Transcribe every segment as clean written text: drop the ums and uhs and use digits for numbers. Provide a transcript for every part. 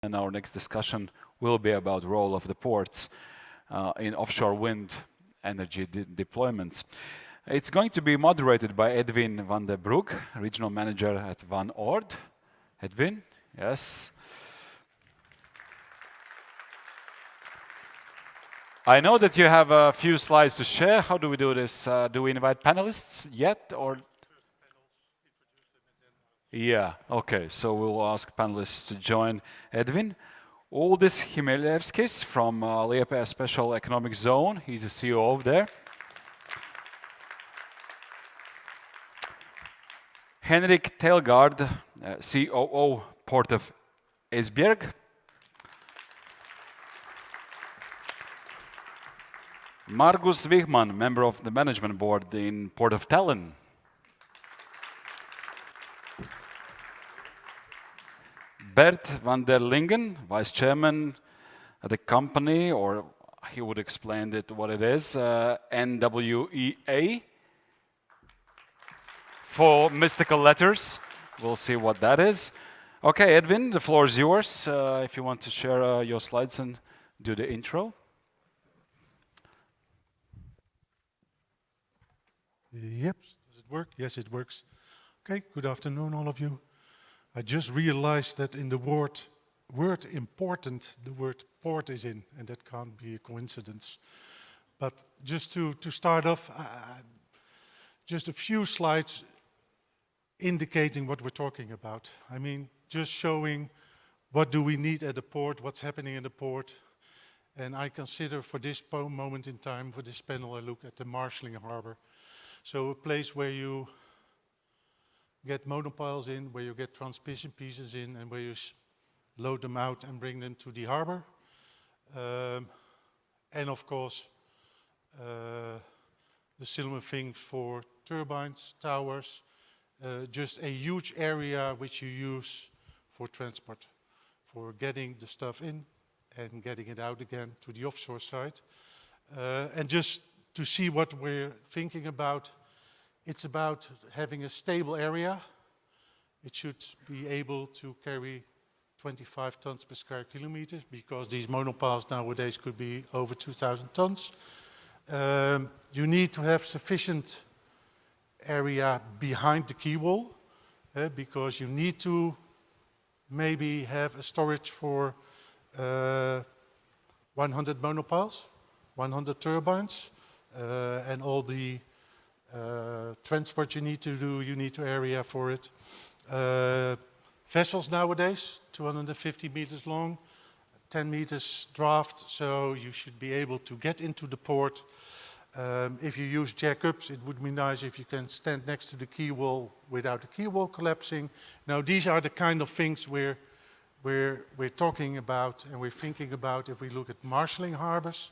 And our next discussion will be about role of the ports in offshore wind energy deployments. It's going to be moderated by Edwin van der Broek, Regional Manager at Van Oord. Edwin, yes. I know that you have a few slides to share. How do we do this? Do we invite panelists yet, or? Yeah, okay, so we'll ask panelists to join Edwin. Uldis Chmielevskis from Liepāja Special Economic Zone. He's the CEO of there. Henrik Telgaard, COO, Port of Esbjerg. Margus Wigman, member of the management board in Port of Tallinn. Bert van der Lingen, vice chairman at the company, or he would explain what it is, NWEA. For mystical letters, we'll see what that is. Okay, Edwin, the floor is yours. If you want to share your slides and do the intro. Yep, does it work? Yes, it works. Okay, good afternoon, all of you. I just realized that in the word important, the word port is in, and that can't be a coincidence. But just to start off, just a few slides indicating what we're talking about. I mean, just showing what do we need at the port, what's happening in the port. And I consider for this moment in time, for this panel, I look at the marshalling harbor. So a place where you get monopiles in, where you get transmission pieces in, and where you load them out and bring them to the harbor. And of course, the similar thing for turbines, towers, just a huge area which you use for transport, for getting the stuff in and getting it out again to the offshore side. And just to see what we're thinking about, it's about having a stable area. It should be able to carry 25 tons per square kilometer, because these monopiles nowadays could be over 2,000 tons. You need to have sufficient area behind the quay wall, because you need to maybe have a storage for 100 monopiles, 100 turbines, and all the transport you need to do, you need to area for it. Vessels nowadays, 250 meters long, 10 meters draft, so you should be able to get into the port. If you use jackups, it would be nice if you can stand next to the quay wall without the quay wall collapsing. Now, these are the kind of things we're talking about and we're thinking about if we look at marshalling harbors.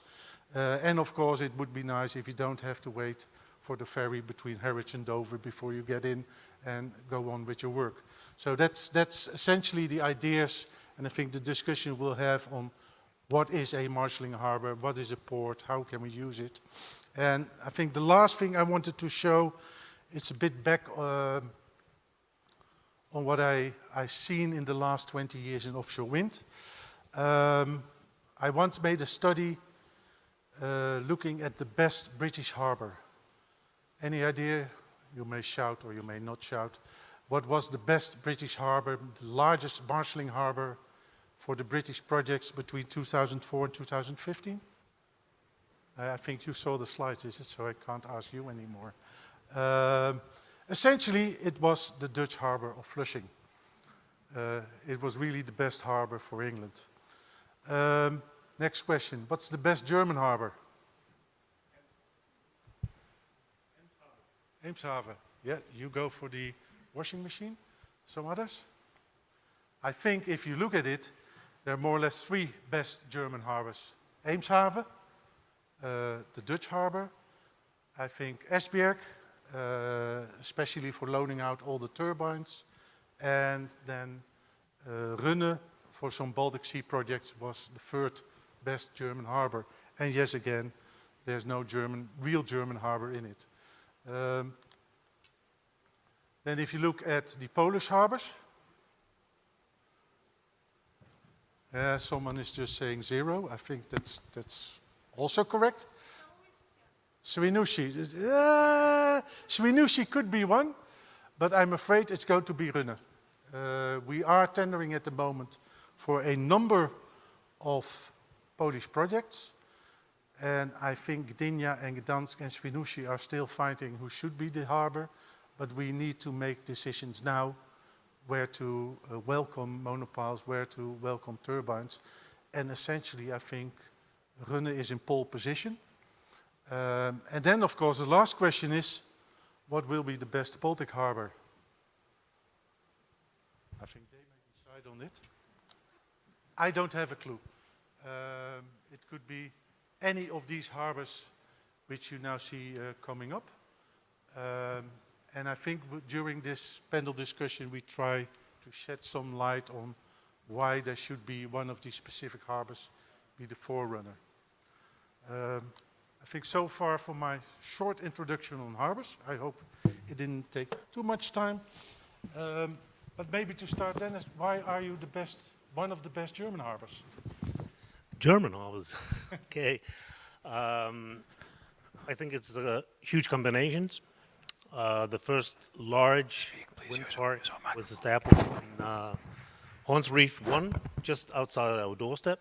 And of course, it would be nice if you don't have to wait for the ferry between Harwich and Dover before you get in and go on with your work. So that's essentially the ideas, and I think the discussion we'll have on what is a marshalling harbor, what is a port, how can we use it. And I think the last thing I wanted to show is a bit back on what I've seen in the last 20 years in offshore wind. I once made a study looking at the best British harbor. Any idea? You may shout or you may not shout. What was the best British harbor, the largest marshalling harbor for the British projects between 2004 and 2015? I think you saw the slides, so I can't ask you anymore. Essentially, it was the Dutch harbor of Flushing. It was really the best harbor for England. Next question, what's the best German harbor? Eemshaven. Yeah, you go for the washing machine. Some others? I think if you look at it, there are more or less three best German harbors. Eemshaven, the Dutch harbor, I think Esbjerg, especially for loading out all the turbines, and then Rønne for some Baltic Sea projects was the third best German harbor. And yes, again, there's no real German harbor in it. Then if you look at the Polish harbors, Someone is just saying 0. I think that's also correct. Swinoujscie. Swinoujscie could be one, but I'm afraid it's going to be Runne. We are tendering at the moment for a number of Polish projects. And I think Gdynia and Gdansk and Swinoujscie are still fighting who should be the harbor. But we need to make decisions now where to welcome monopiles, where to welcome turbines. And essentially, I think Runne is in pole position. And then, of course, the last question is, what will be the best Baltic harbor? I think they may decide on it. I don't have a clue. It could be any of these harbors which you now see coming up. And I think during this panel discussion we try to shed some light on why there should be one of these specific harbors be the forerunner. I think so far for my short introduction on harbors. I hope it didn't take too much time. But maybe to start, Dennis, why are you one of the best German harbors? German harbors. Okay. I think it's huge combinations. The first large wind park was established in Horns Reef 1, just outside our doorstep.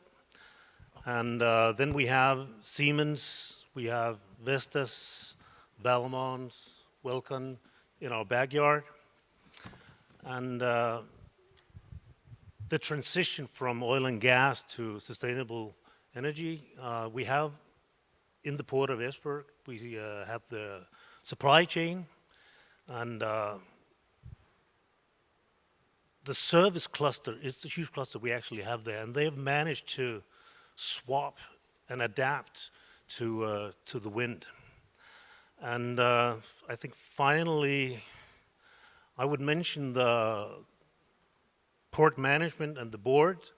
And then we have Siemens, we have Vestas, Valmont, Welcon in our backyard. And the transition from oil and gas to sustainable energy, we have in the port of Esbjerg, we have the supply chain and the service cluster is the huge cluster we actually have there, and they've managed to swap and adapt to the wind. And I think finally I would mention the port management and the board,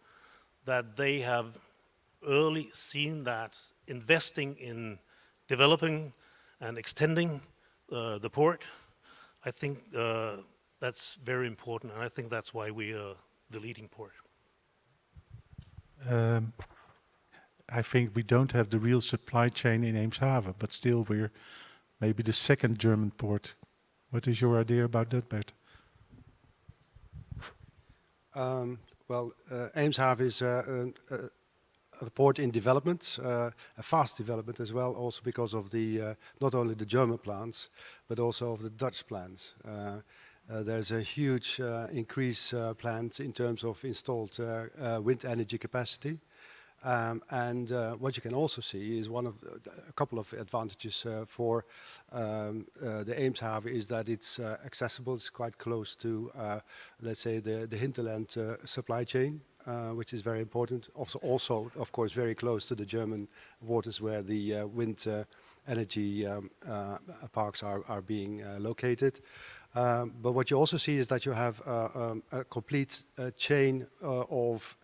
that they have early seen that investing in developing and extending the port, I think that's very important, and I think that's why we are the leading port. I think we don't have the real supply chain in Eemshaven, but still we're maybe the second German port. What is your idea about that, Bert? Eemshaven is a port in development, a fast development as well, also because of the not only the German plans, but also of the Dutch plans. There's a huge increase planned in terms of installed wind energy capacity. And what you can also see is a couple of advantages for the Eemshaven is that it's accessible. It's quite close to, let's say, the hinterland supply chain, which is very important. Also, of course, very close to the German waters where the wind energy parks are being located. But what you also see is that you have a complete chain of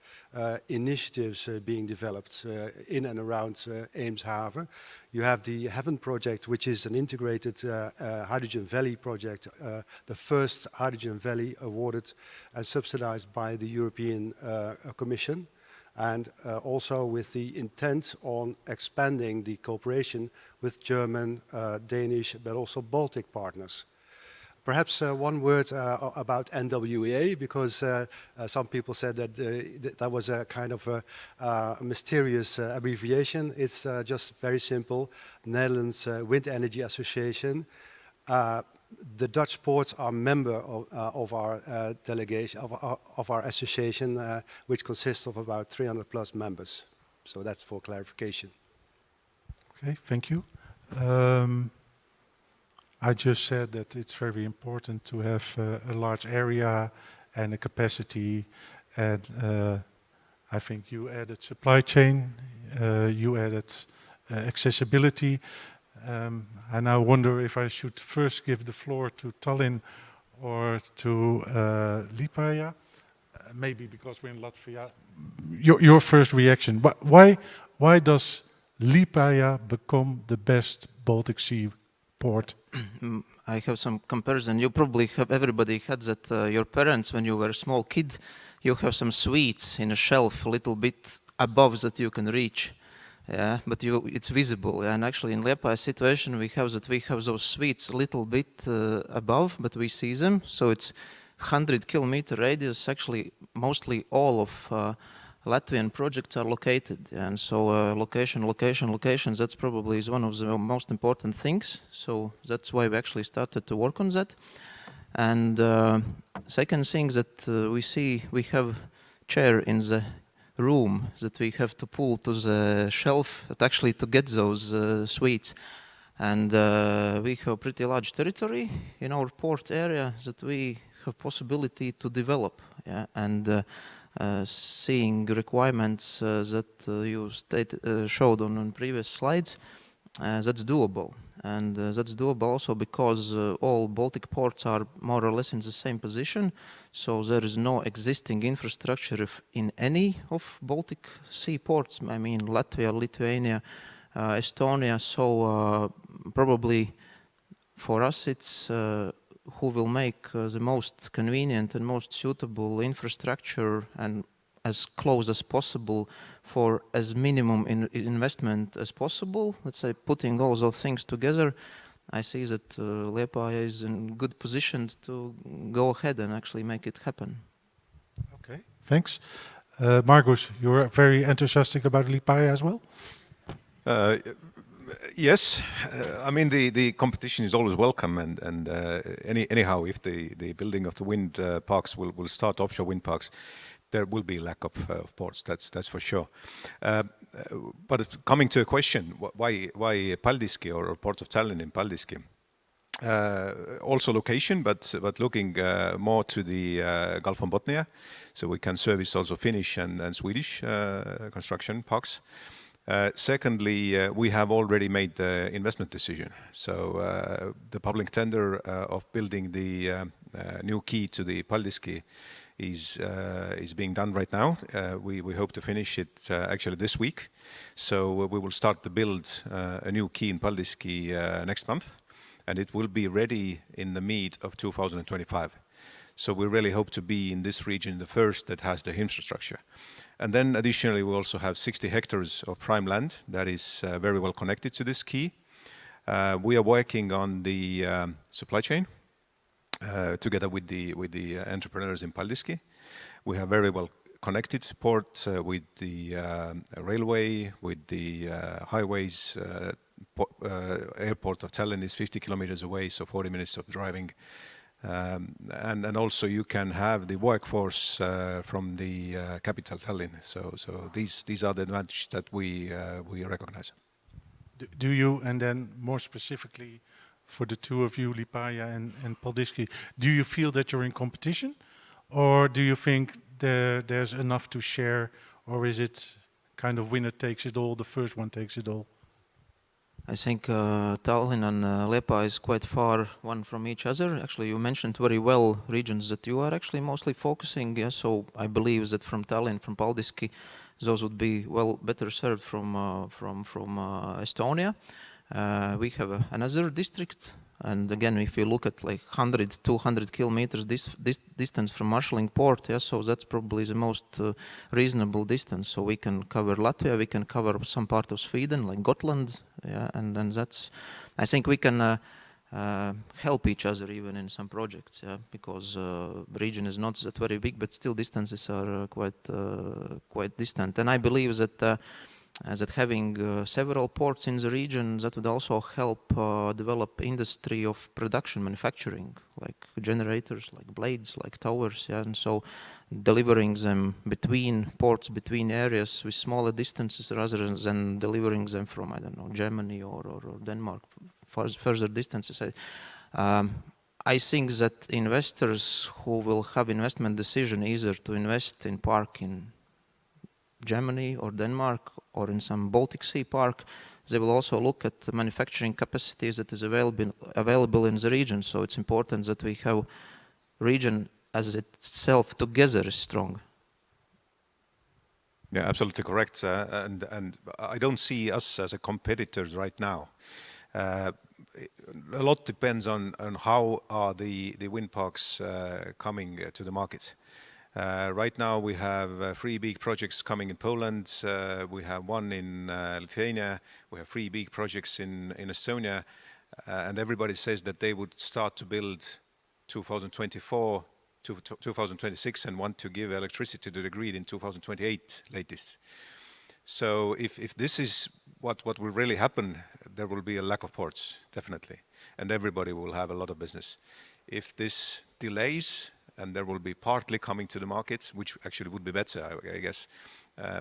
initiatives being developed in and around Eemshaven. You have the Heaven project, which is an integrated hydrogen valley project, the first hydrogen valley awarded and subsidized by the European Commission, and also with the intent on expanding the cooperation with German, Danish, but also Baltic partners. Perhaps one word about NWEA, because some people said that that was a kind of a mysterious abbreviation. It's just very simple, Netherlands Wind Energy Association. The Dutch ports are member of our delegation, of our association, which consists of about 300 plus members. So that's for clarification. Okay, thank you. I just said that it's very important to have a large area and a capacity, and I think you added supply chain, you added accessibility, and I wonder if I should first give the floor to Tallinn or to Liepāja, maybe because we're in Latvia. Your first reaction, why does Liepāja become the best Baltic Sea port? I have some comparison. You probably have, everybody had that, your parents, when you were a small kid, you have some sweets in a shelf a little bit above that you can reach. Yeah, but it's visible. And actually in Liepāja situation, we have those sweets a little bit above, but we see them. So it's 100-kilometer radius. Actually, mostly all of Latvian projects are located. And so location, that's probably is one of the most important things. So that's why we actually started to work on that. And second thing that we see, we have chair in the room that we have to pull to the shelf actually to get those sweets. And we have pretty large territory in our port area that we have possibility to develop. Yeah? And seeing requirements that you showed on previous slides, that's doable. And that's doable also because all Baltic ports are more or less in the same position. So there is no existing infrastructure in any of Baltic Sea ports. I mean, Latvia, Lithuania, Estonia. So probably for us, it's who will make the most convenient and most suitable infrastructure and as close as possible for as minimum investment as possible. Let's say putting all those things together, I see that Liepāja is in good position to go ahead and actually make it happen. Okay, thanks. Margus, you're very enthusiastic about Liepāja as well? Yes, I mean the competition is always welcome, and anyhow, if the building of the wind parks will start, offshore wind parks, there will be lack of ports. That's for sure. But coming to a question, why Paldiski or Port of Tallinn in Paldiski? Also location, but looking more to the Gulf of Bothnia, so we can service also Finnish and Swedish construction parks. Secondly, we have already made the investment decision. So the public tender of building the new quay to the Paldiski is being done right now. We hope to finish it actually this week. So we will start to build a new quay in Paldiski next month, and it will be ready in the mid of 2025. So we really hope to be in this region the first that has the infrastructure. And then additionally, we also have 60 hectares of prime land that is very well connected to this quay. We are working on the supply chain together with the entrepreneurs in Paldiski. We have very well connected port with the railway, with the highways. Airport of Tallinn is 50 kilometers away, so 40 minutes of driving. And also you can have the workforce from the capital Tallinn. So these are the advantages that we recognize. Do you, and then more specifically for the two of you, Liepāja and Paldiski, do you feel that you're in competition, or do you think there's enough to share, or is it kind of winner takes it all, the first one takes it all? I think Tallinn and Liepāja is quite far one from each other. Actually, you mentioned very well regions that you are actually mostly focusing. Yeah? So I believe that from Tallinn, from Paldiski, those would be well better served from Estonia. We have another district, and again, if you look at like 100, 200 kilometers this distance from marshalling port, yeah, so that's probably the most reasonable distance. So we can cover Latvia, we can cover some part of Sweden, like Gotland, yeah, and then that's, I think we can help each other even in some projects, yeah, because the region is not that very big, but still distances are quite distant. And I believe that that having several ports in the region, that would also help develop industry of production, manufacturing, like generators, like blades, like towers, yeah, and so delivering them between ports, between areas with smaller distances rather than delivering them from, I don't know, Germany or Denmark, further distances. I think that investors who will have investment decision either to invest in park in Germany or Denmark or in some Baltic Sea park, they will also look at the manufacturing capacities that is available in the region. So it's important that we have region as itself together is strong. Yeah, absolutely correct. And I don't see us as a competitors right now. a lot depends on how are the wind parks coming to the market. Right now we have 3 big projects coming in Poland, we have 1 in Lithuania, we have 3 big projects in Estonia, and everybody says that they would start to build 2024 to 2026 and want to give electricity to the grid in 2028 latest. So if this is what will really happen, there will be a lack of ports, definitely, and everybody will have a lot of business. If this delays, and there will be partly coming to the markets, which actually would be better, I guess,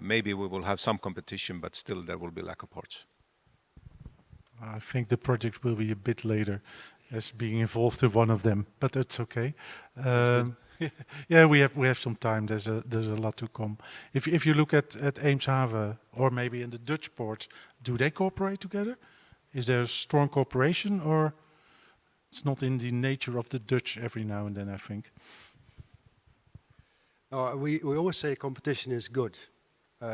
maybe we will have some competition, but still there will be lack of ports. I think the project will be a bit later as being involved in one of them, but that's okay. Yeah, we have some time. There's a lot to come. If you look at Eemshaven or maybe in the Dutch ports, do they cooperate together? Is there a strong cooperation, or it's not in the nature of the Dutch every now and then, I think? We always say competition is good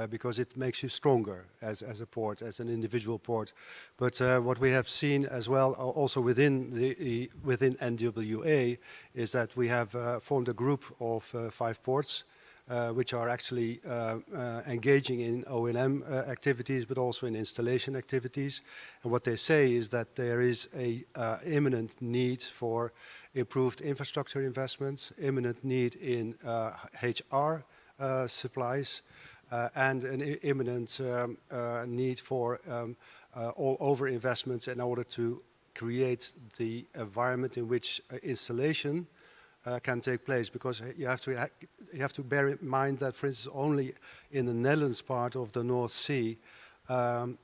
because it makes you stronger as a port, as an individual port. But what we have seen as well, also within NWA, is that we have formed a group of 5 ports which are actually engaging in O&M activities, but also in installation activities. And what they say is that there is a imminent need for improved infrastructure investments, imminent need in HR supplies, and an imminent need for all over investments in order to create the environment in which installation can take place. Because you have to bear in mind that, for instance, only in the Netherlands part of the North Sea,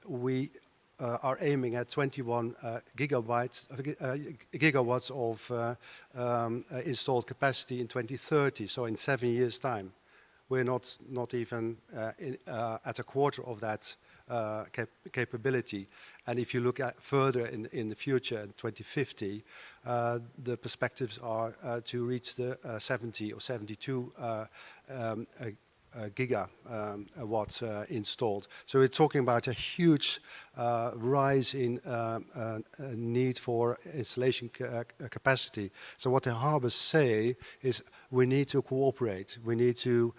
we are aiming at 21 gigawatts of installed capacity in 2030, so in 7 years' time. We're not even at a quarter of that capability. And if you look at further in the future, in 2050, the perspectives are to reach the 70 or 72 gigawatts installed. So we're talking about a huge rise in need for installation capacity. So what the harbors say is we need to cooperate. We need to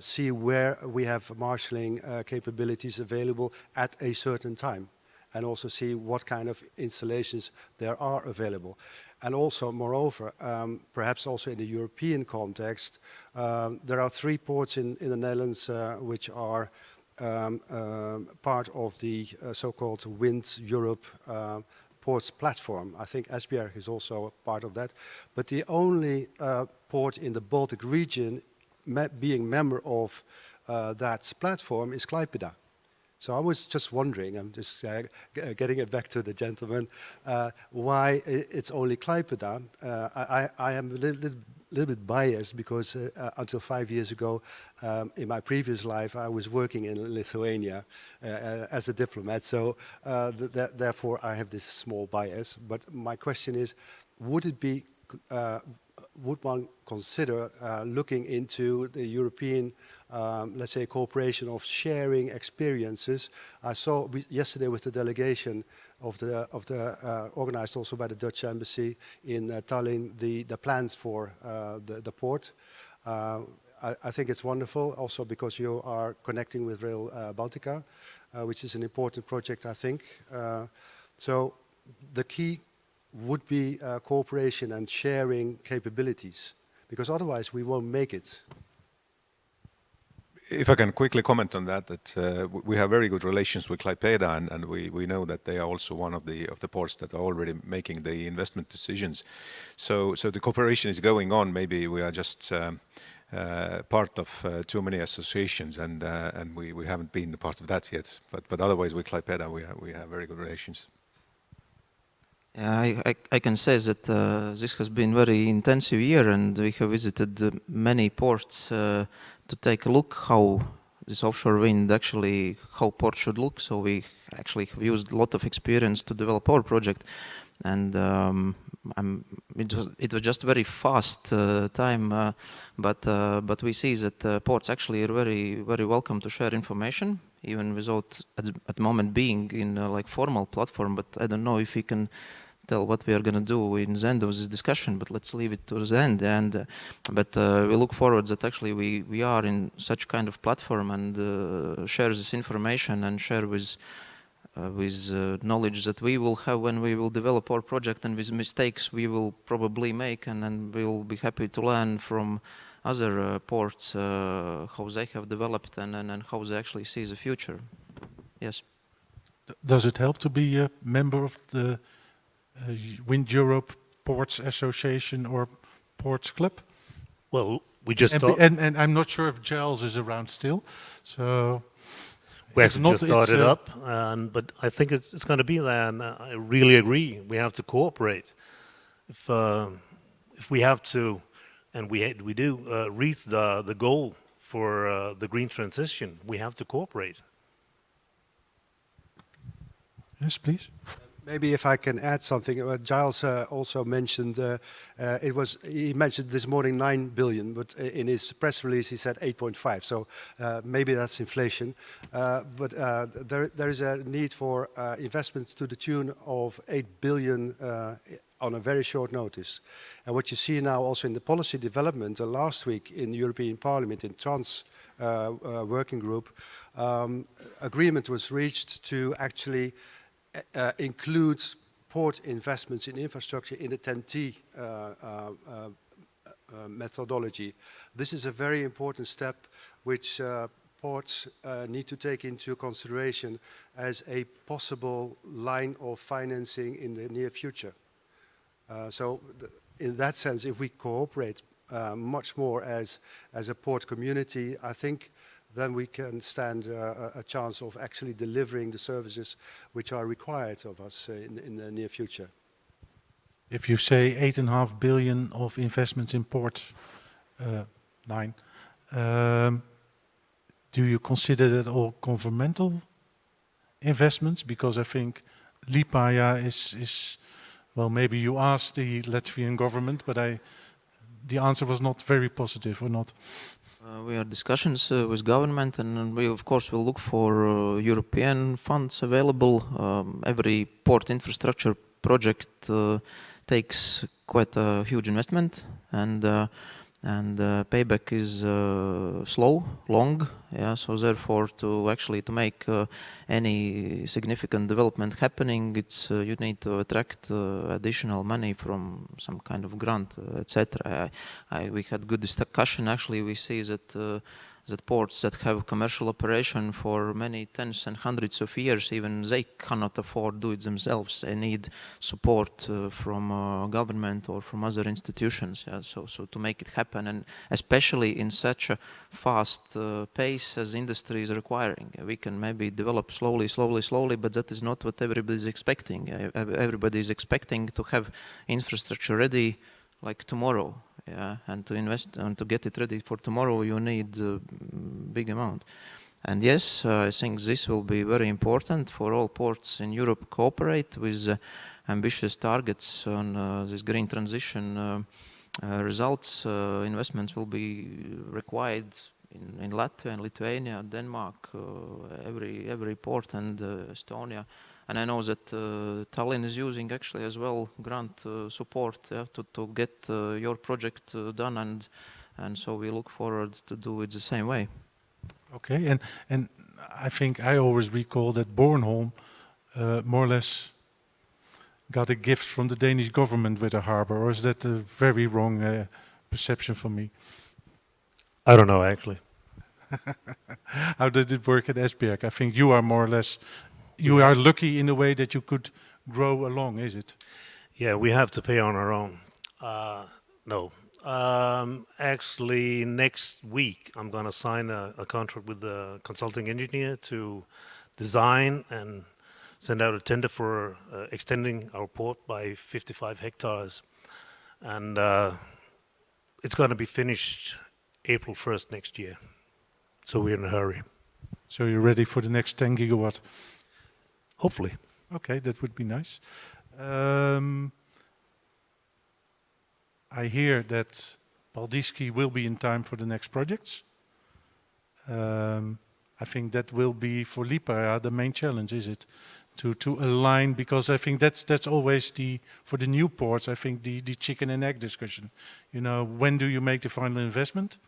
see where we have marshalling capabilities available at a certain time, and also see what kind of installations there are available. And also, moreover, perhaps also in the European context, there are 3 ports in the Netherlands which are part of the so-called Wind Europe ports platform. I think Esbjerg is also a part of that. But the only port in the Baltic region being member of that platform is Klaipėda. So I was just wondering, I'm just getting it back to the gentleman, why it's only Klaipėda. I am a little bit biased because until 5 years ago, in my previous life, I was working in Lithuania as a diplomat. So therefore, I have this small bias. But my question is, would one consider looking into the European, let's say, cooperation of sharing experiences? I saw yesterday with the delegation of the organized also by the Dutch embassy in Tallinn, the plans for the port. I think it's wonderful, also because you are connecting with Rail Baltica, which is an important project, I think. So the key would be cooperation and sharing capabilities, because otherwise we won't make it. If I can quickly comment on that, we have very good relations with Klaipėda, and we know that they are also one of the ports that are already making the investment decisions. So the cooperation is going on. Maybe we are just part of too many associations, and we haven't been a part of that yet. But otherwise, with Klaipėda, we have very good relations. Yeah, I can say that this has been very intensive year, and we have visited many ports to take a look how this offshore wind actually, how port should look. So we actually have used a lot of experience to develop our project, and it was just very fast time, but we see that ports actually are very welcome to share information, even without at the moment being in like formal platform. But I don't know if we can tell what we are going to do in the end of this discussion, but let's leave it to the end. And but we look forward that actually we are in such kind of platform and share this information and share with knowledge that we will have when we will develop our project, and with mistakes we will probably make, and then we will be happy to learn from other ports how they have developed and how they actually see the future. Yes. Does it help to be a member of the Wind Europe Ports Association or Ports Club? Well, we just And I'm not sure if Giles is around still, so... We if actually not, just started it's, up, but I think it's going to be there, and I really agree. We have to cooperate. If we have to, and we do reach the goal for the green transition, we have to cooperate. Yes, please. Maybe if I can add something, Giles also mentioned, he mentioned this morning 9 billion, but in his press release he said 8.5, so maybe that's inflation. But there is a need for investments to the tune of 8 billion on a very short notice. And what you see now also in the policy development, last week in the European Parliament, in Trans working group, agreement was reached to actually includes port investments in infrastructure in the TEN-T methodology. This is a very important step which ports need to take into consideration as a possible line of financing in the near future. So in that sense, if we cooperate much more as a port community, I think then we can stand a chance of actually delivering the services which are required of us in the near future. If you say 8.5 billion of investments in ports, 9, do you consider that all governmental investments? Because I think Liepāja is well, maybe you asked the Latvian government, but the answer was not very positive, or not? We are discussions with government, and we of course will look for European funds available. Every port infrastructure project takes quite a huge investment, and payback is slow, long. Yeah, so therefore, to make any significant development happening, it's you need to attract additional money from some kind of grant, etc. We had good discussion. Actually, we see that that ports that have commercial operation for many tens and hundreds of years, even they cannot afford do it themselves. They need support from government or from other institutions. Yeah? So to make it happen, and especially in such a fast pace as industry is requiring. We can maybe develop slowly, but that is not what everybody is expecting. Everybody is expecting to have infrastructure ready like tomorrow. Yeah, and to invest and to get it ready for tomorrow, you need a big amount. And yes, I think this will be very important for all ports in Europe cooperate with ambitious targets on this green transition results. Investments will be required in Latvia and Lithuania, Denmark, every port, and Estonia. And I know that Tallinn is using actually as well grant support to get your project done, and so we look forward to do it the same way. Okay, and I think I always recall that Bornholm more or less got a gift from the Danish government with a harbor, or is that a very wrong perception for me? I don't know, actually. How did it work at Esbjerg? I think you are more or less... You are lucky in a way that you could grow along, is it? Yeah, we have to pay on our own. No. Actually, next week I'm going to sign a contract with the consulting engineer to design and send out a tender for extending our port by 55 hectares. And it's going to be finished April 1st next year. So we're in a hurry. So you're ready for the next 10 gigawatt? Hopefully. Okay, that would be nice. I hear that Paldiski will be in time for the next projects. I think that will be for Liepāja the main challenge, is it? to align, because I think that's always for the new ports, I think the chicken and egg discussion. You know, when do you make the final investment?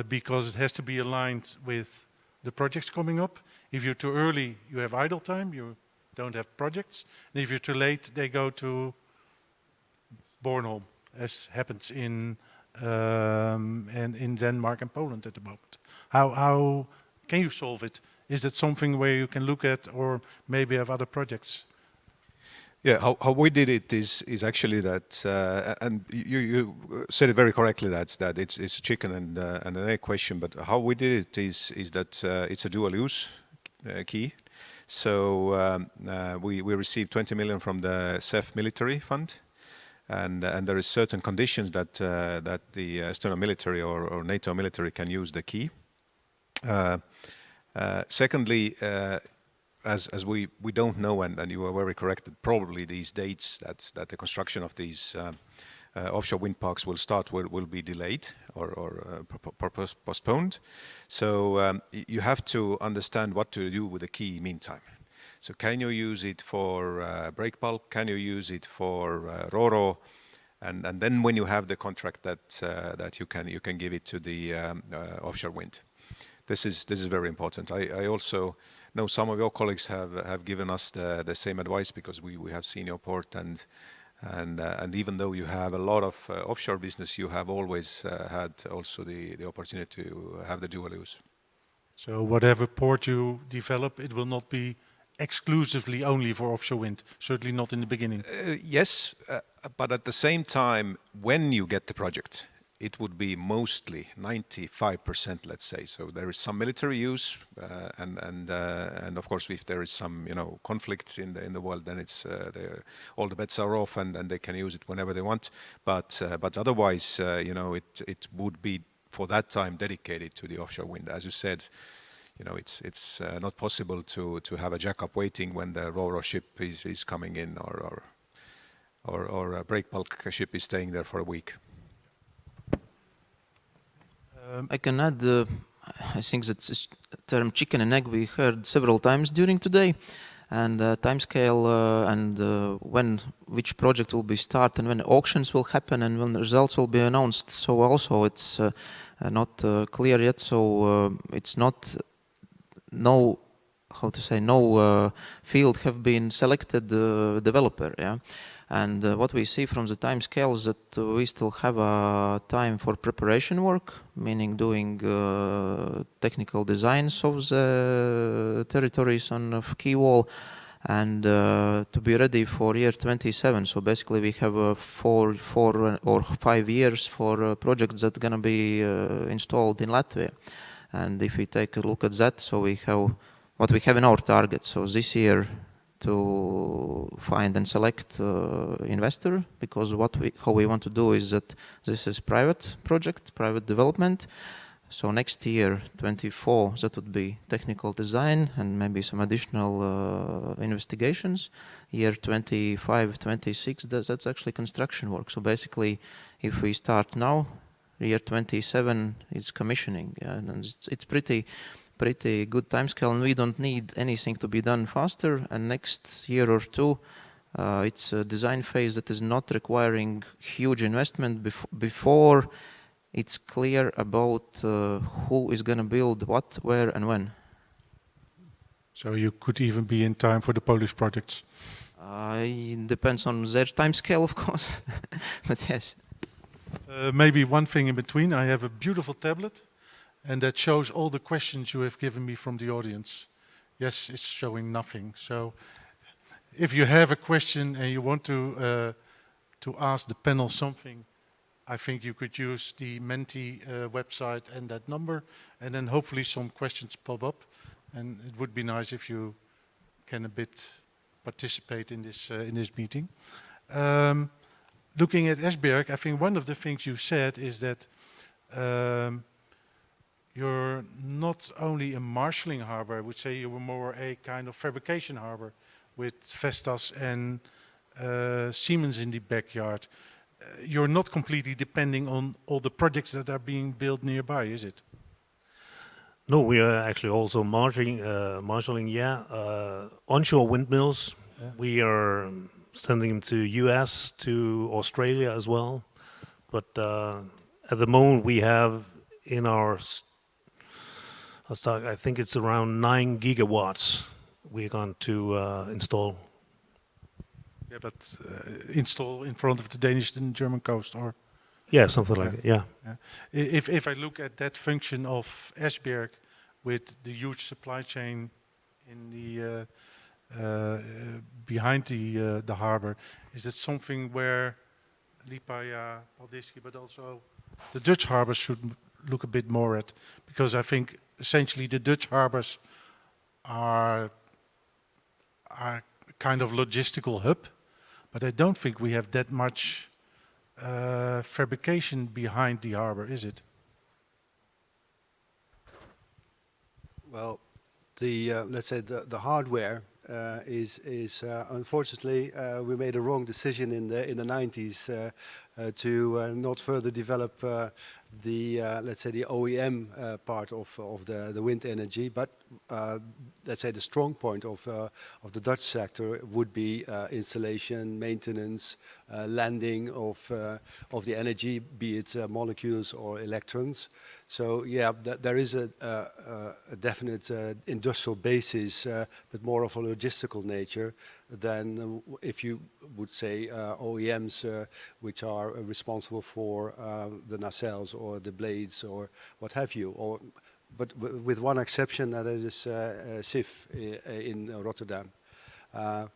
Because it has to be aligned with the projects coming up. If you're too early, you have idle time, you don't have projects. And if you're too late, they go to Bornholm, as happens in Denmark and Poland at the moment. How can you solve it? Is that something where you can look at, or maybe have other projects? Yeah, how we did it is actually that, and you said it very correctly, that it's a chicken and an egg question. But how we did it is that it's a dual use key. So we received 20 million from the CEF military fund, and there is certain conditions that the Estonian military or NATO military can use the key. Secondly, as we don't know, and you are very correct, that probably these dates that the construction of these offshore wind parks will start will be delayed or postponed. So you have to understand what to do with the key meantime. So can you use it for break bulk? Can you use it for RoRo? And then when you have the contract that you can give it to the offshore wind. This is very important. I also know some of your colleagues have given us the same advice, because we have seen your port, and even though you have a lot of offshore business, you have always had also the opportunity to have the dual use. So whatever port you develop, it will not be exclusively only for offshore wind, certainly not in the beginning. Yes, but at the same time, when you get the project, it would be mostly 95%, let's say. So there is some military use, and of course, if there is some conflict in the world, then it's all the bets are off, and they can use it whenever they want. But otherwise, it would be for that time dedicated to the offshore wind. As you said, it's not possible to have a jackup waiting when the RoRo ship is coming in, or a break bulk ship is staying there for a week. I can add, I think that the term chicken and egg we heard several times during today, and timescale and which project will be started, and when auctions will happen, and when the results will be announced. So also it's not clear yet. So it's not no field have been selected developer. Yeah. And what we see from the time scales that we still have time for preparation work, meaning doing technical designs of the territories on quay wall, and to be ready for year 27. So basically we have 4 or 5 years for projects that are going to be installed in Latvia. And if we take a look at that, so we have what we have in our target. So this year, to find and select investor, because how we want to do is that this is private project, private development. So next year, 24, that would be technical design and maybe some additional investigations. Year 25, 26, that's actually construction work. So basically, if we start now, year 27 is commissioning, and it's pretty good timescale, and we don't need anything to be done faster. And next year or two, it's a design phase that is not requiring huge investment before it's clear about who is going to build what, where, and when. So you could even be in time for the Polish projects. It depends on their timescale, of course, but yes. Maybe one thing in between. I have a beautiful tablet, and that shows all the questions you have given me from the audience. Yes, it's showing nothing. So if you have a question and you want to ask the panel something, I think you could use the Menti website and that number, and then hopefully some questions pop up. And it would be nice if you can a bit participate in this meeting. Looking at Esbjerg, I think one of the things you said is that you're not only a marshalling harbor, I would say you were more a kind of fabrication harbor with Vestas and Siemens in the backyard. You're not completely depending on all the projects that are being built nearby, is it? No, we are actually also marshalling, onshore windmills. Yeah. We are sending them to US, to Australia as well. But at the moment we have in our stock, I think it's around 9 gigawatts we're going to install. Yeah, but install in front of the Danish and German coast, or Yeah, something like it, yeah. yeah. If I look at that function of Esbjerg with the huge supply chain in the behind the harbor, is it something where Liepāja, Paldiski, but also the Dutch harbors should look a bit more at? Because I think essentially the Dutch harbors are kind of logistical hub, but I don't think we have that much fabrication behind the harbor, is it? Well, the let's say the hardware is unfortunately we made a wrong decision in the 90s to not further develop the let's say the OEM part of the wind energy, but let's say the strong point of the Dutch sector would be installation, maintenance, landing of the energy, be it molecules or electrons. So yeah, there is a definite industrial basis, but more of a logistical nature than if you would say OEMs, which are responsible for the nacelles or the blades or what have you. But with one exception, that is SIF in Rotterdam,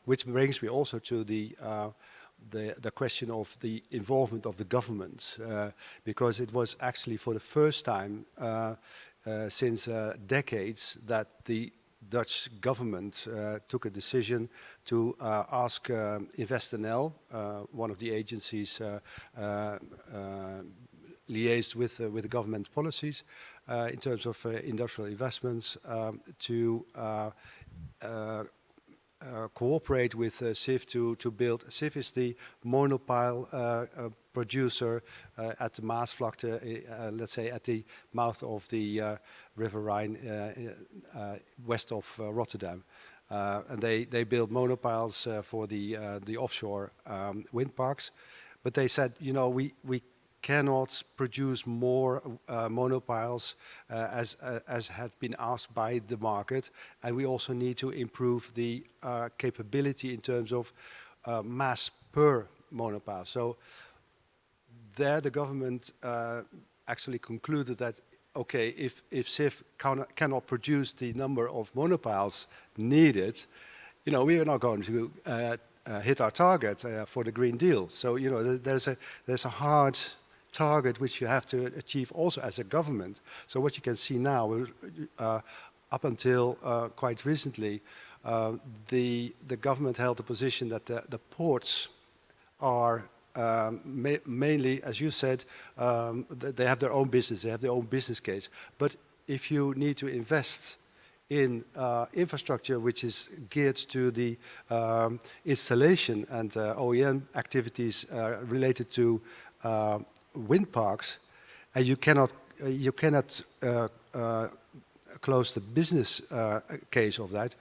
which brings me also to the question of the involvement of the government, because it was actually for the first time since decades that the Dutch government took a decision to ask InvestNL, one of the agencies liaised with the government policies in terms of industrial investments, to cooperate with SIF to build. SIF is the monopile producer at the Maasvlakte, let's say at the mouth of the River Rhine, west of Rotterdam. And they build monopiles for the offshore wind parks. But they said, you know, we cannot produce more monopiles as have been asked by the market, and we also need to improve the capability in terms of mass per monopile. So there the government actually concluded that, okay, if SIF cannot produce the number of monopiles needed, you know, we are not going to hit our target for the Green Deal. So, you know, there's a hard target which you have to achieve also as a government. So what you can see now, up until quite recently, the government held the position that the ports are mainly, as you said, they have their own business, they have their own business case. But if you need to invest in infrastructure which is geared to the installation and OEM activities related to wind parks, and you cannot close the business case of that,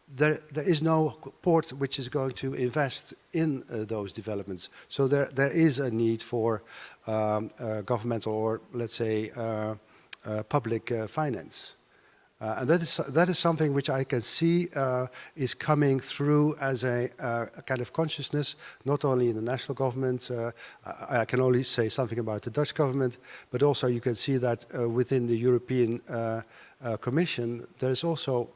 there is no port which is going to invest in those developments. So there is a need for governmental or, let's say, public finance. And that is something which I can see is coming through as a kind of consciousness, not only in the national government. I can only say something about the Dutch government, but also you can see that within the European Commission, there is also,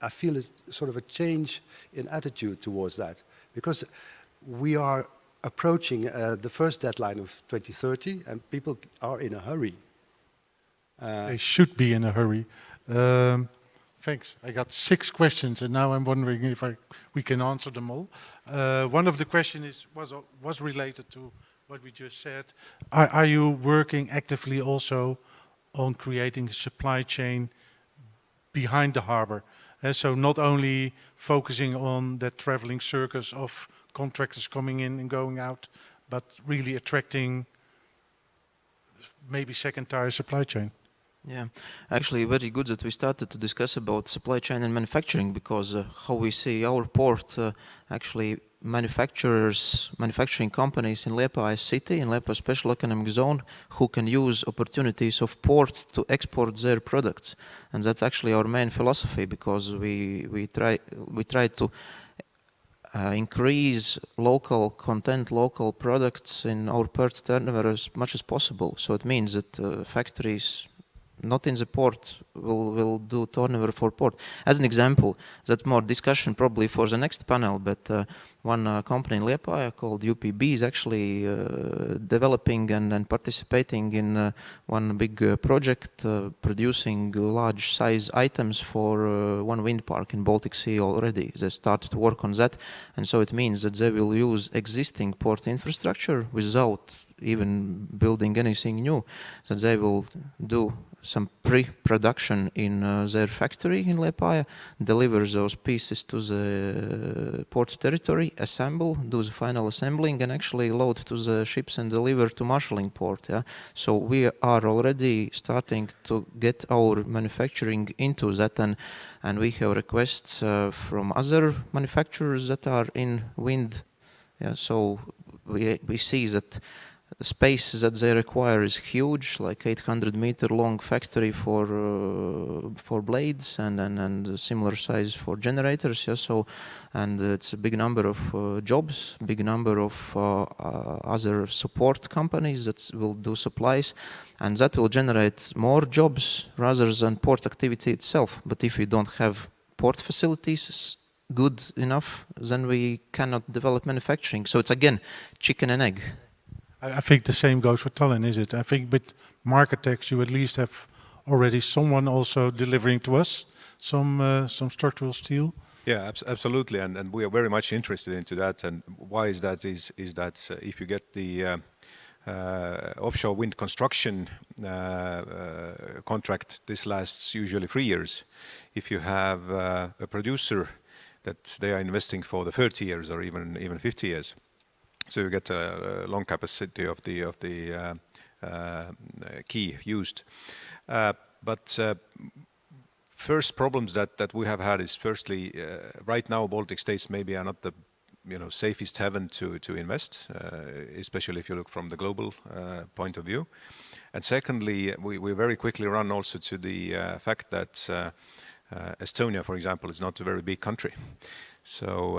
I feel, it's sort of a change in attitude towards that, because we are approaching the first deadline of 2030, and people are in a hurry. They should be in a hurry. Thanks. I got 6 questions, and now I'm wondering if we can answer them all. One of the questions was related to what we just said. Are you working actively also on creating a supply chain behind the harbor? So not only focusing on that traveling circus of contractors coming in and going out, but really attracting maybe second-tier supply chain. Yeah, actually very good that we started to discuss about supply chain and manufacturing, because how we see our port, actually manufacturing companies in Liepāja city, in Liepāja special economic zone, who can use opportunities of port to export their products. And that's actually our main philosophy, because we try to increase local content, local products in our port turnover as much as possible. So it means that factories not in the port will do turnover for port. As an example, that's more discussion probably for the next panel, but one company in Liepāja called UPB is actually developing and participating in one big project producing large size items for one wind park in Baltic Sea already. They start to work on that, and so it means that they will use existing port infrastructure without even building anything new, that they will do some pre-production in their factory in Liepāja, deliver those pieces to the port territory, assemble, do the final assembling, and actually load to the ships and deliver to marshalling port. Yeah? So we are already starting to get our manufacturing into that, and we have requests from other manufacturers that are in wind. Yeah? So we see that the space that they require is huge, like 800-meter long factory for blades and similar size for generators. Yeah, so, and it's a big number of jobs, big number of other support companies that will do supplies, and that will generate more jobs rather than port activity itself. But if we don't have port facilities good enough, then we cannot develop manufacturing. So it's again chicken and egg. I think the same goes for Tallinn, is it? I think with Marketex you at least have already someone also delivering to us some structural steel. Yeah, absolutely, and we are very much interested into that. And why is that? Is that if you get the offshore wind construction contract, this lasts usually 3 years. If you have a producer that they are investing for the 30 years or even 50 years. So you get a long capacity of the key used. But first problems that we have had is firstly, right now Baltic states maybe are not the safest haven to invest, especially if you look from the global point of view. And secondly, we very quickly run also to the fact that Estonia, for example, is not a very big country. So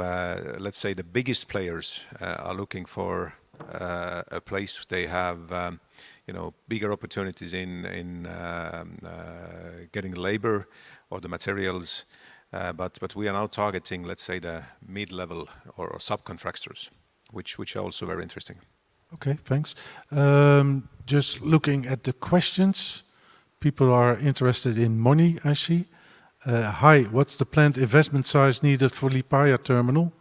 let's say the biggest players are looking for a place they have bigger opportunities in getting the labor or the materials, but we are now targeting, let's say, the mid-level or subcontractors, which are also very interesting. Okay, thanks. Just looking at the questions, people are interested in money, I see. Hi, what's the planned investment size needed for Liepāja terminal?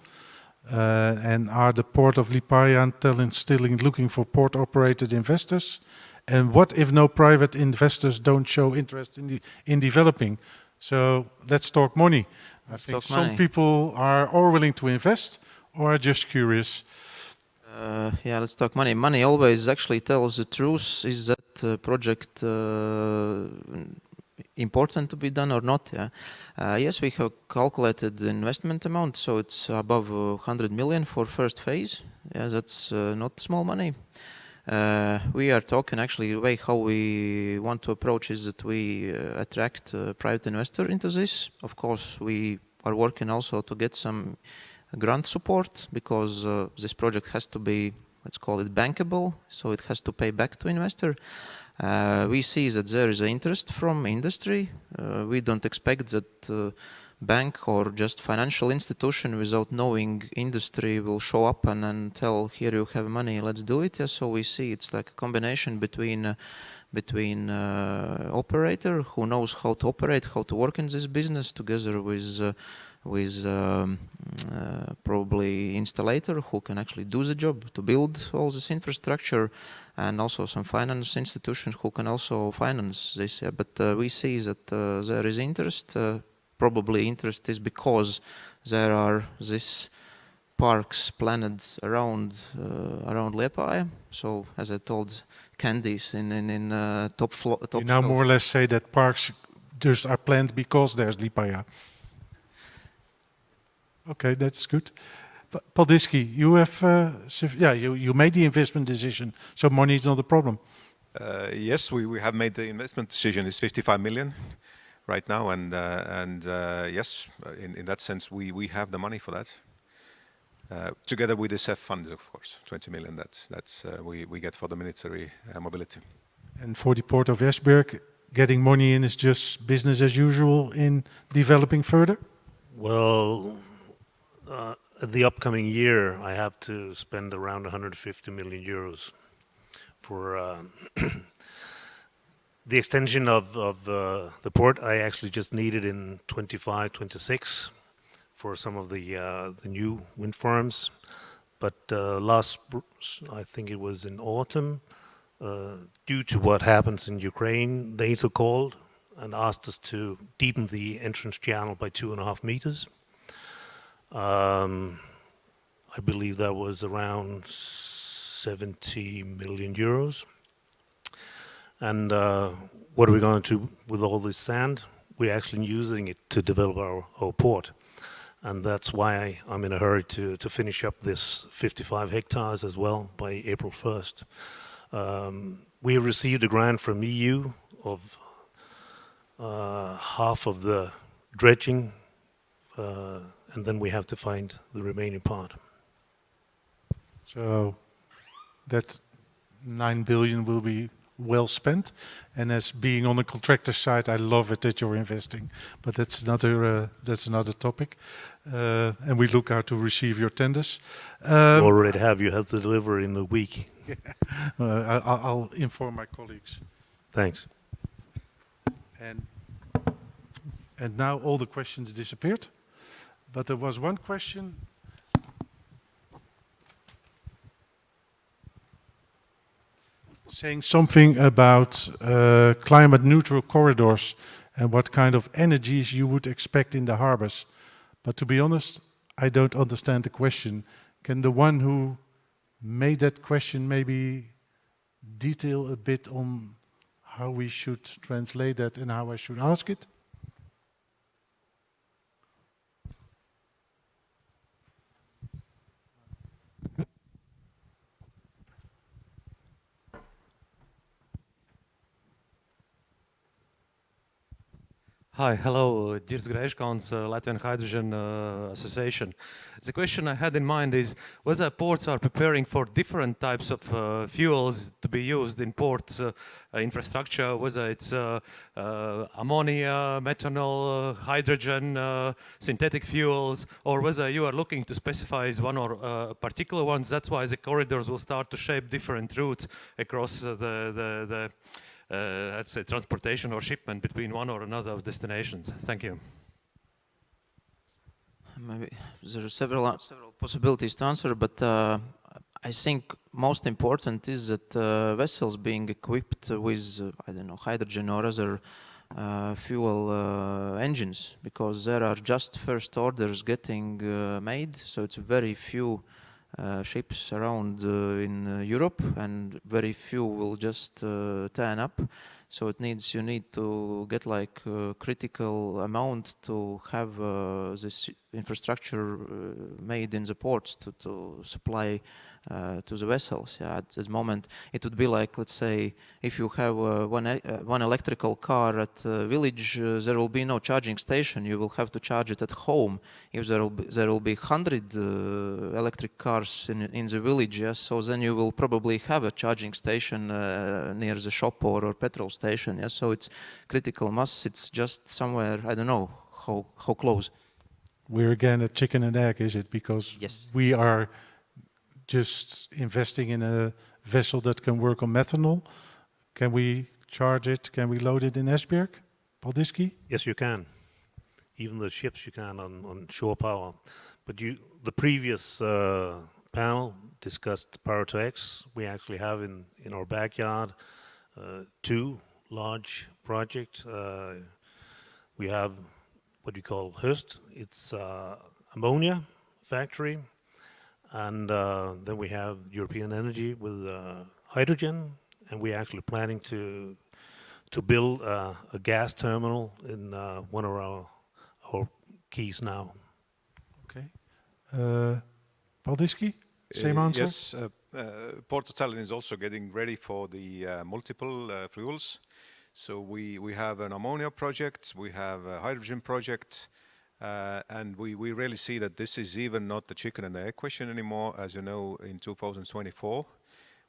And are the port of Liepāja and Tallinn still looking for port-operated investors? And what if no private investors don't show interest in developing? So let's talk money. I think some people are or willing to invest or are just curious. Yeah, let's talk money. Money always actually tells the truth. Is that project important to be done or not? Yeah. Yes, we have calculated the investment amount, so it's above 100 million for first phase. Yeah, that's not small money. We are talking actually the way how we want to approach is that we attract private investor into this. Of course, we are working also to get some grant support because this project has to be, let's call it bankable, so it has to pay back to investor. We see that there is an interest from industry. We don't expect that bank or just financial institution without knowing industry will show up and tell, here you have money, let's do it. Yeah, so we see it's like a combination between operator who knows how to operate, how to work in this business together with probably installer who can actually do the job to build all this infrastructure, and also some finance institutions who can also finance this. Yeah. But we see that there is interest. Probably interest is because there are these parks planned around Liepāja. So as I told, candies in top You now shelf. more or less say that parks just are planned because there's Lipaja. Okay, that's good. Paldiski, you have, you made the investment decision, so money is not a problem. Yes, we have made the investment decision. It's 55 million right now, and yes, in that sense, we have the money for that. Together with the CEF funds, of course, 20 million. That's we get for the military mobility. And for the Port of Esbjerg, getting money in is just business as usual in developing further? Well, the upcoming year, I have to spend around 150 million euros for the extension of the port. I actually just need it in 25, 26 for some of the new wind farms. But I think it was in autumn, due to what happens in Ukraine, they took called and asked us to deepen the entrance channel by 2.5 meters. I believe that was around 70 million euros. And what are we going to do with all this sand? We're actually using it to develop our port. And that's why I'm in a hurry to finish up this 55 hectares as well by April 1st. We have received a grant from EU of half of the dredging, and then we have to find the remaining part. So that 9 billion will be well spent. And as being on the contractor side, I love it that you're investing. But that's another topic. And we look out to receive your tenders. You already have. You have to deliver in a week. I'll inform my colleagues. Thanks. And now all the questions disappeared. But there was one question. Saying something about climate neutral corridors and what kind of energies you would expect in the harbors. But to be honest, I don't understand the question. Can the one who made that question maybe detail a bit on how we should translate that and how I should ask it? Hi, hello, Dirs Grēškauns, Latvian Hydrogen Association. The question I had in mind is whether ports are preparing for different types of fuels to be used in ports infrastructure, whether it's ammonia, methanol, hydrogen, synthetic fuels, or whether you are looking to specify one or particular ones. That's why the corridors will start to shape different routes across the let's say transportation or shipment between one or another of destinations. Thank you. Maybe there are several possibilities to answer, but I think most important is that vessels being equipped with, I don't know, hydrogen or other fuel engines, because there are just first orders getting made, so it's very few ships around in Europe, and very few will just turn up. So you need to get like a critical amount to have this infrastructure made in the ports to supply to the vessels. Yeah, at this moment, it would be like, let's say, if you have one electrical car at a village, there will be no charging station. You will have to charge it at home. If there will be 100 electric cars in the village, yes, so then you will probably have a charging station near the shop or petrol station. Yes, so it's critical mass. It's just somewhere, I don't know how close. We're again at chicken and egg, is it? Because yes, we are just investing in a vessel that can work on methanol. Can we charge it? Can we load it in Esbjerg? Paldiski? Yes, you can. Even the ships you can on shore power. But the previous panel discussed Power to X. We actually have in our backyard 2 large projects. We have what we call Höst. It's ammonia factory. And then we have European Energy with hydrogen. and we're actually planning to build a gas terminal in one of our quays now. Okay. Paldiski, same answer? Yes, Port of Tallinn is also getting ready for the multiple fuels. So we have an ammonia project, we have a hydrogen project, and we really see that this is even not the chicken and the egg question anymore. As you know, in 2024,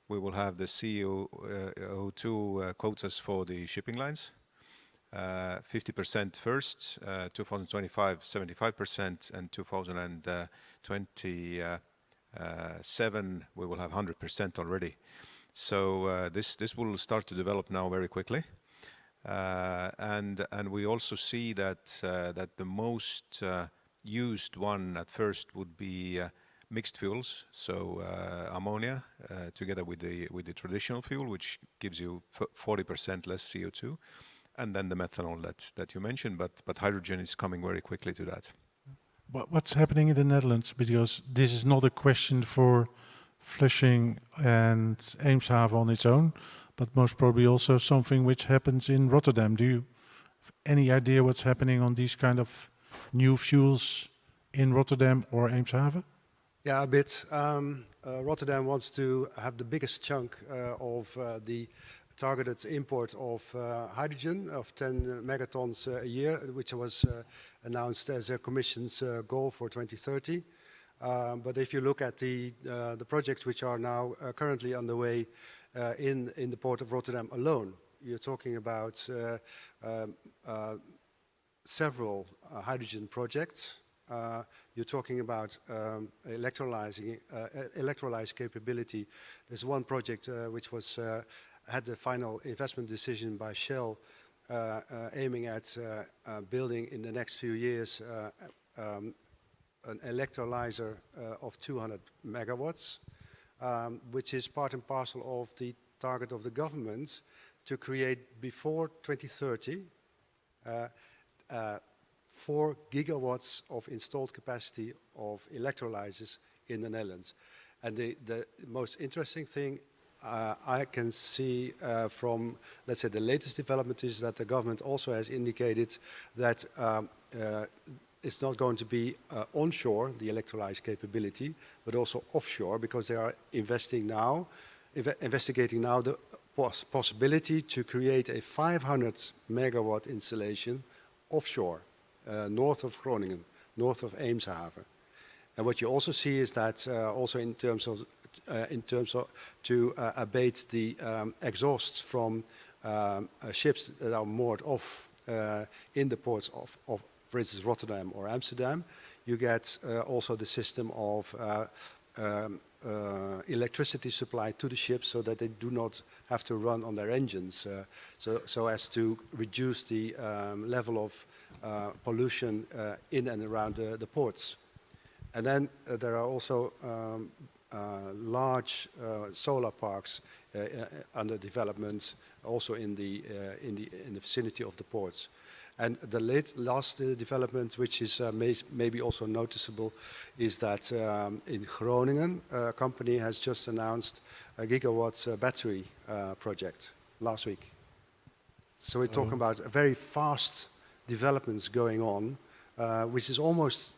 we will have the CO2 quotas for the shipping lines. 50% first, 2025, 75%, and 2027, we will have 100% already. So this will start to develop now very quickly. And we also see that the most used one at first would be mixed fuels, so ammonia together with the traditional fuel, which gives you 40% less CO2, and then the methanol that you mentioned, but hydrogen is coming very quickly to that. What's happening in the Netherlands? Because this is not a question for Flushing and Eemshaven on its own, but most probably also something which happens in Rotterdam. Do you have any idea what's happening on these kind of new fuels in Rotterdam or Eemshaven? Yeah, a bit. Rotterdam wants to have the biggest chunk of the targeted import of hydrogen of 10 megatons a year, which was announced as a Commission's goal for 2030. But if you look at the projects which are now currently underway in the port of Rotterdam alone, you're talking about several hydrogen projects. You're talking about electrolyzer capability. There's one project which was had the final investment decision by Shell, aiming at building in the next few years an electrolyzer of 200 megawatts, which is part and parcel of the target of the government to create before 2030 4 gigawatts of installed capacity of electrolyzers in the Netherlands. And the most interesting thing I can see from, let's say, the latest development is that the government also has indicated that it's not going to be onshore, the electrolyzer capability, but also offshore, because they are investigating now the possibility to create a 500 megawatt installation offshore, north of Groningen, north of Eemshaven. And what you also see is that also in terms of to abate the exhausts from ships that are moored off in the ports of, for instance, Rotterdam or Amsterdam, you get also the system of electricity supply to the ships so that they do not have to run on their engines, so as to reduce the level of pollution in and around the ports. And then there are also large solar parks under development, also in the vicinity of the ports. And the last development, which is maybe also noticeable, is that in Groningen, a company has just announced a gigawatt battery project last week. So we're talking about very fast developments going on, which is almost,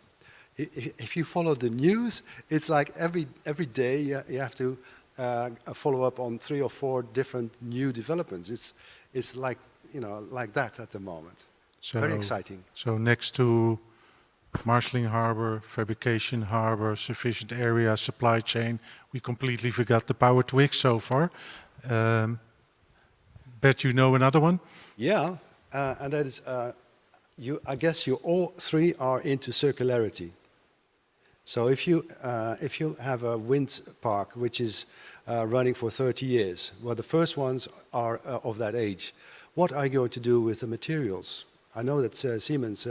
if you follow the news, it's like every day you have to follow up on 3 or 4 different new developments. It's like, you know, like that at the moment. So, very exciting. So next to marshalling harbor, fabrication harbor, sufficient area, supply chain, we completely forgot the power to X so far. Bet you know another one? Yeah, and that is, I guess you all 3 are into circularity. So if you have a wind park which is running for 30 years, well, the first ones are of that age. What are you going to do with the materials? I know that Siemens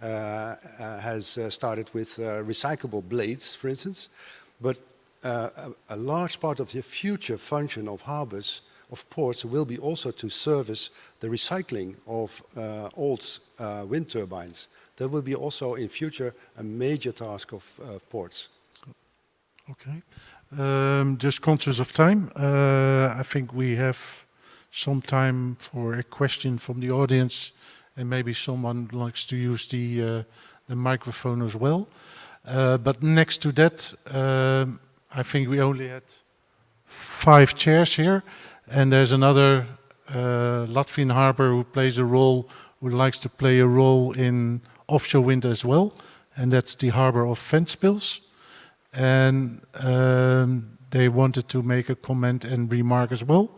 has started with recyclable blades, for instance, but a large part of the future function of harbors, of ports, will be also to service the recycling of old wind turbines. That will be also in future a major task of ports. Okay. Just conscious of time, I think we have some time for a question from the audience, and maybe someone likes to use the microphone as well. But next to that, I think we only had 5 chairs here, and there's another Latvian harbor who likes to play a role in offshore wind as well, and that's the harbor of Ventspils. And they wanted to make a comment and remark as well.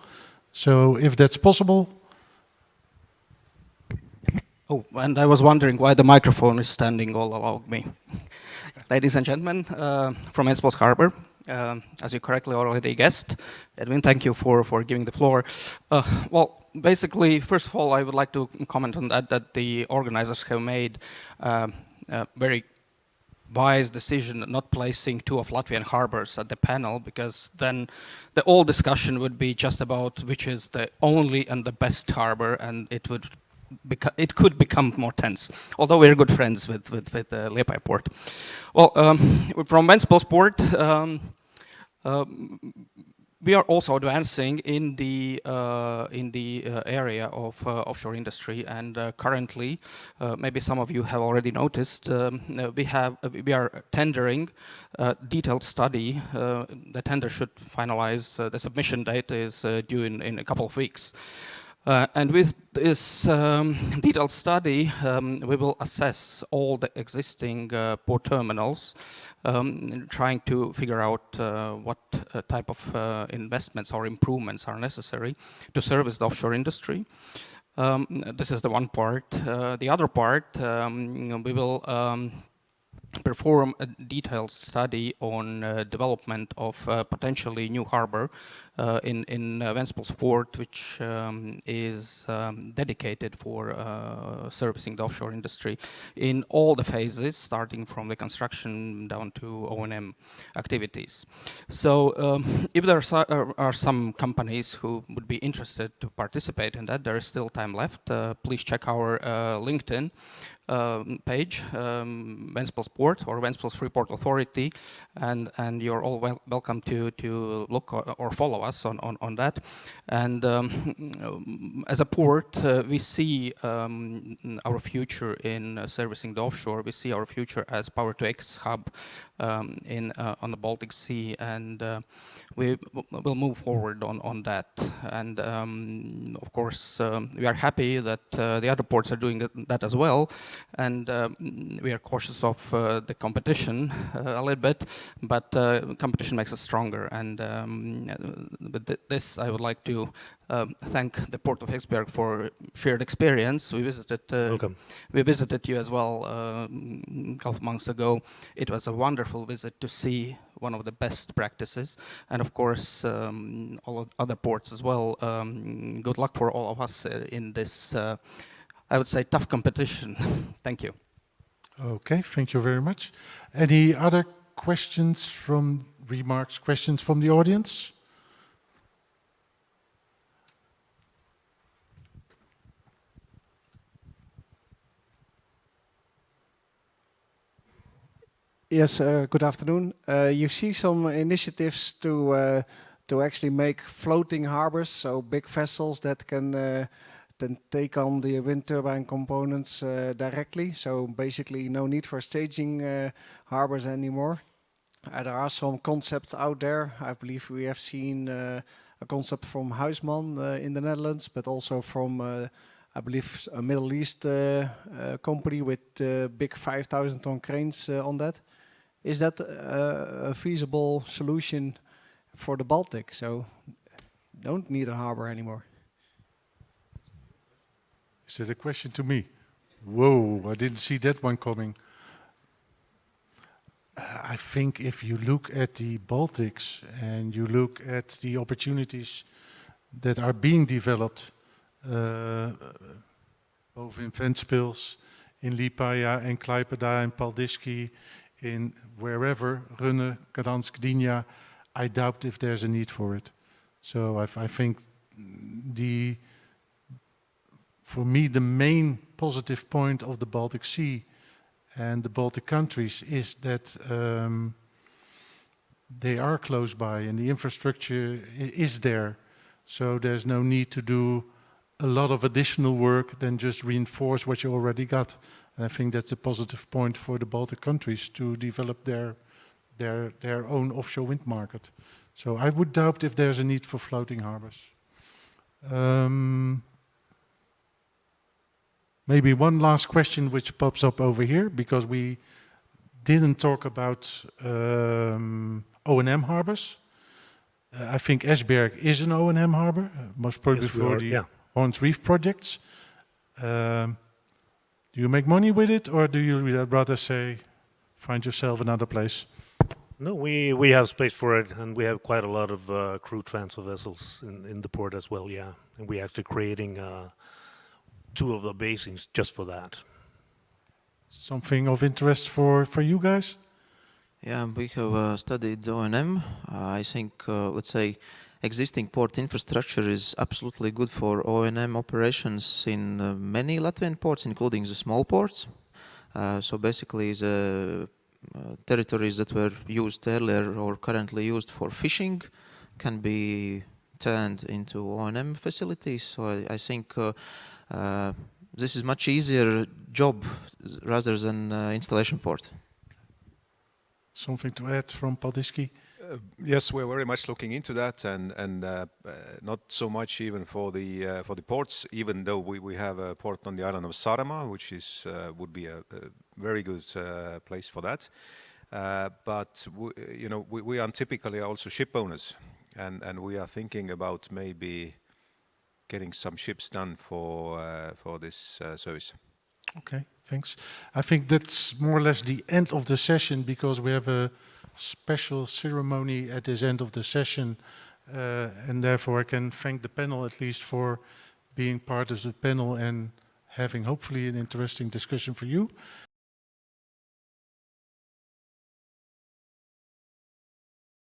So if that's possible. Oh, and I was wondering why the microphone is standing all along me. Ladies and gentlemen, from Ventspils Harbor, as you correctly already guessed, Edwin, thank you for giving the floor. Well, basically, first of all, I would like to comment on that the organizers have made a very wise decision not placing 2 of Latvian harbors at the panel, because then the whole discussion would be just about which is the only and the best harbor, and it could become more tense. Although we're good friends with Liepāja port. Well, from Ventspils port, we are also advancing in the area of offshore industry, and currently, maybe some of you have already noticed, we are tendering a detailed study. The tender should finalize. The submission date is due in a couple of weeks. And with this detailed study, we will assess all the existing port terminals, trying to figure out what type of investments or improvements are necessary to service the offshore industry. This is the one part. The other part, we will perform a detailed study on development of potentially new harbor in Ventspils port, which is dedicated for servicing the offshore industry in all the phases, starting from the construction down to O&M activities. So if there are some companies who would be interested to participate in that, there is still time left. Please check our LinkedIn page, Ventspils Port or Ventspils Freeport Authority, and you're all welcome to look or follow us on that. And as a port, we see our future in servicing the offshore. We see our future as Power-to-X hub on the Baltic Sea, and we will move forward on that. And of course, we are happy that the other ports are doing that as well. And we are cautious of the competition a little bit, but competition makes us stronger. And with this, I would like to thank the Port of Esbjerg for shared experience. We visited. Welcome. We visited you as well a couple of months ago. It was a wonderful visit to see one of the best practices, and of course all of other ports as well. Good luck for all of us in this, I would say, tough competition. Thank you. Okay, thank you very much. Any other questions questions from the audience? Yes, good afternoon. You see some initiatives to actually make floating harbors, so big vessels that can then take on the wind turbine components directly. So basically no need for staging harbors anymore. There are some concepts out there. I believe we have seen a concept from Huisman in the Netherlands, but also from I believe a Middle East company with big 5,000-ton cranes on that. Is that a feasible solution for the Baltic? So don't need a harbor anymore. Is that a question to me? Whoa, I didn't see that one coming. I think if you look at the Baltics and you look at the opportunities that are being developed, both in Ventspils, in Liepāja, and Klaipėda, and Paldiski, in wherever, Rønne, Gdansk, Gdynia, I doubt if there's a need for it. So I think for me, the main positive point of the Baltic Sea and the Baltic countries is that they are close by and the infrastructure is there. So there's no need to do a lot of additional work than just reinforce what you already got. And I think that's a positive point for the Baltic countries to develop their own offshore wind market. So I would doubt if there's a need for floating harbors. Maybe one last question which pops up over here, because we didn't talk about O&M harbors. I think Esbjerg is an O&M harbor, most probably Yes, we for are, the yeah. Horns Reef projects. Do you make money with it, or do you rather say, find yourself another place? No, we have space for it, and we have quite a lot of crew transfer vessels in the port as well, yeah. And we're actually creating 2 of the basins just for that. Something of interest for you guys? Yeah, we have studied O&M. I think, let's say, existing port infrastructure is absolutely good for O&M operations in many Latvian ports, including the small ports. So basically, the territories that were used earlier or currently used for fishing can be turned into O&M facilities. So I think this is much easier job rather than installation port. Something to add from Paldiski? Yes, we're very much looking into that, and not so much even for the ports. Even though we have a port on the island of Saaremaa, which is would be a very good place for that. But we are typically also ship owners, and we are thinking about maybe getting some ships done for this service. Okay, thanks. I think that's more or less the end of the session, because we have a special ceremony at this end of the session, and therefore I can thank the panel at least for being part of the panel and having hopefully an interesting discussion for you.